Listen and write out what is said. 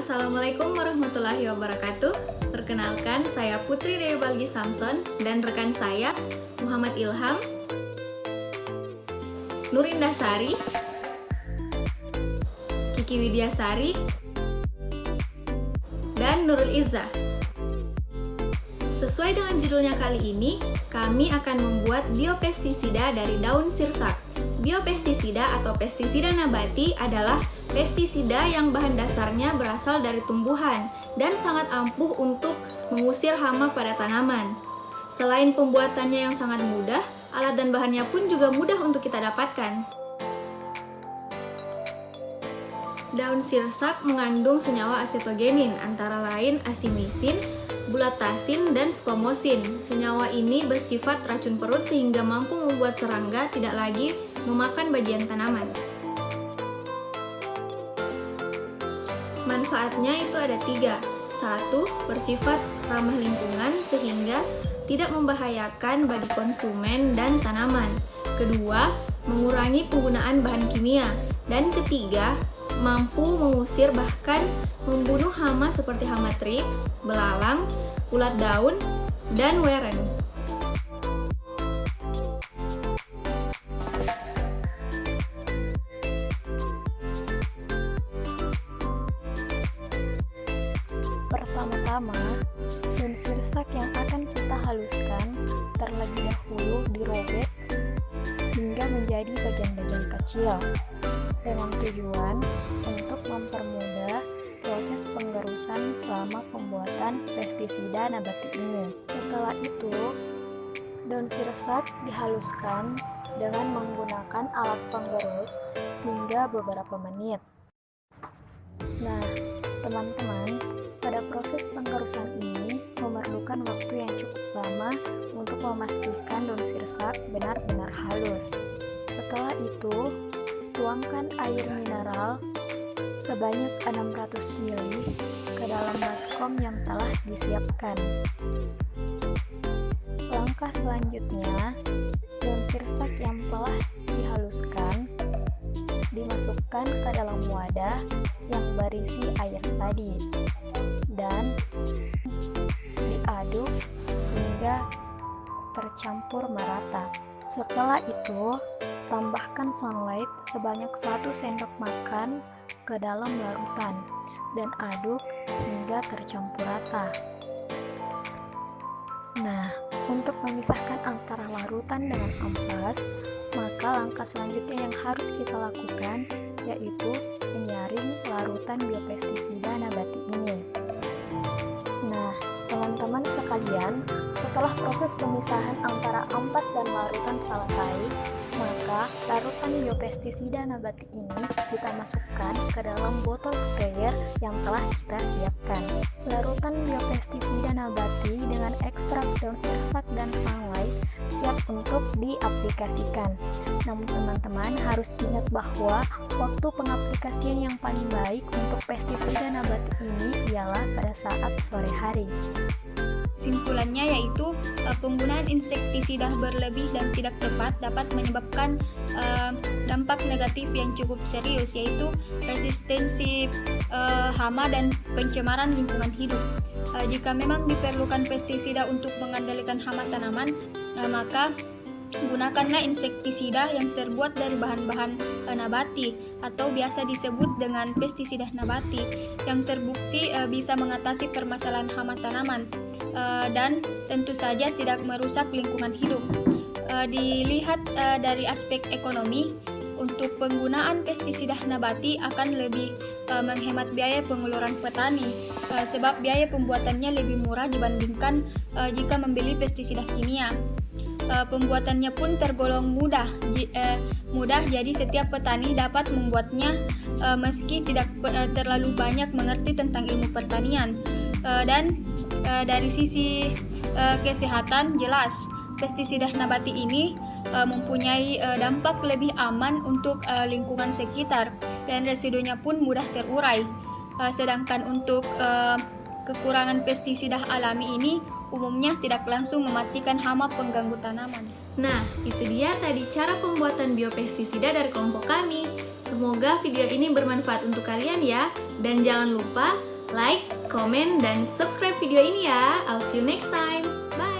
Assalamualaikum warahmatullahi wabarakatuh. Perkenalkan, saya Putri Dewi Balgi Samson dan rekan saya Muhammad Ilham, Nurindah Sari, Kiki Widyasari, dan Nurul Izzah. Sesuai dengan judulnya kali ini, kami akan membuat biopestisida dari daun sirsak. Biopestisida atau pestisida nabati adalah pestisida yang bahan dasarnya berasal dari tumbuhan dan sangat ampuh untuk mengusir hama pada tanaman. Selain pembuatannya yang sangat mudah, alat dan bahannya pun juga mudah untuk kita dapatkan. Daun sirsak mengandung senyawa asetogenin, antara lain asimisin, bulatasin, dan squamosin. Senyawa ini bersifat racun perut sehingga mampu membuat serangga tidak lagi memakan bagian tanaman. Manfaatnya itu ada 3. 1. Bersifat ramah lingkungan sehingga tidak membahayakan bagi konsumen dan tanaman. Kedua, mengurangi penggunaan bahan kimia. Dan ketiga, mampu mengusir bahkan membunuh hama seperti hama trips, belalang, ulat daun, dan weren. Pertama-tama, daun sirsak yang akan kita haluskan terlebih dahulu dirobek hingga menjadi bagian-bagian kecil dengan tujuan untuk mempermudah proses penggerusan selama pembuatan pestisida nabati ini. Setelah itu, daun sirsak dihaluskan dengan menggunakan alat penggerus hingga beberapa menit. Nah, teman-teman, pada proses penggerusan ini memerlukan waktu yang cukup lama untuk memastikan daun sirsak benar-benar halus. Setelah itu, tuangkan air mineral sebanyak 600 ml ke dalam baskom yang telah disiapkan. Langkah selanjutnya, daun sirsak yang telah dihaluskan dimasukkan ke dalam wadah yang berisi air tadi dan diaduk hingga tercampur merata. Setelah itu, tambahkan sunlight sebanyak 1 sendok makan ke dalam larutan dan aduk hingga tercampur rata. Nah, untuk memisahkan antara larutan dengan ampas, maka langkah selanjutnya yang harus kita lakukan yaitu menyaring larutan biopestisida nabati ini. Nah, teman-teman sekalian, setelah proses pemisahan antara ampas dan larutan selesai, maka larutan biopestisida nabati ini kita masukkan ke dalam botol sprayer yang telah kita siapkan. Larutan biopestisida nabati dengan ekstrak daun sirsak dan sunlight siap untuk diaplikasikan. Namun teman-teman harus ingat bahwa waktu pengaplikasian yang paling baik untuk pestisida nabati ini ialah pada saat sore hari. Simpulannya yaitu penggunaan insektisida berlebih dan tidak tepat dapat menyebabkan dampak negatif yang cukup serius, yaitu resistensi hama dan pencemaran lingkungan hidup. Jika memang diperlukan pestisida untuk mengendalikan hama tanaman, maka gunakanlah insektisida yang terbuat dari bahan-bahan nabati atau biasa disebut dengan pestisida nabati yang terbukti bisa mengatasi permasalahan hama tanaman dan tentu saja tidak merusak lingkungan hidup. Dilihat dari aspek ekonomi, untuk penggunaan pestisida nabati akan lebih menghemat biaya pengeluaran petani sebab biaya pembuatannya lebih murah dibandingkan jika membeli pestisida kimia. Pembuatannya pun tergolong mudah, jadi setiap petani dapat membuatnya meski tidak terlalu banyak mengerti tentang ilmu pertanian. Dan dari sisi kesehatan, jelas pestisida nabati ini mempunyai dampak lebih aman untuk lingkungan sekitar dan residunya pun mudah terurai. Sedangkan untuk kekurangan pestisida alami ini umumnya tidak langsung mematikan hama pengganggu tanaman. Nah, itu dia tadi cara pembuatan biopestisida dari kelompok kami. Semoga video ini bermanfaat untuk kalian ya. Dan jangan lupa Like, comment, dan subscribe video ini ya. I'll see you next time. Bye!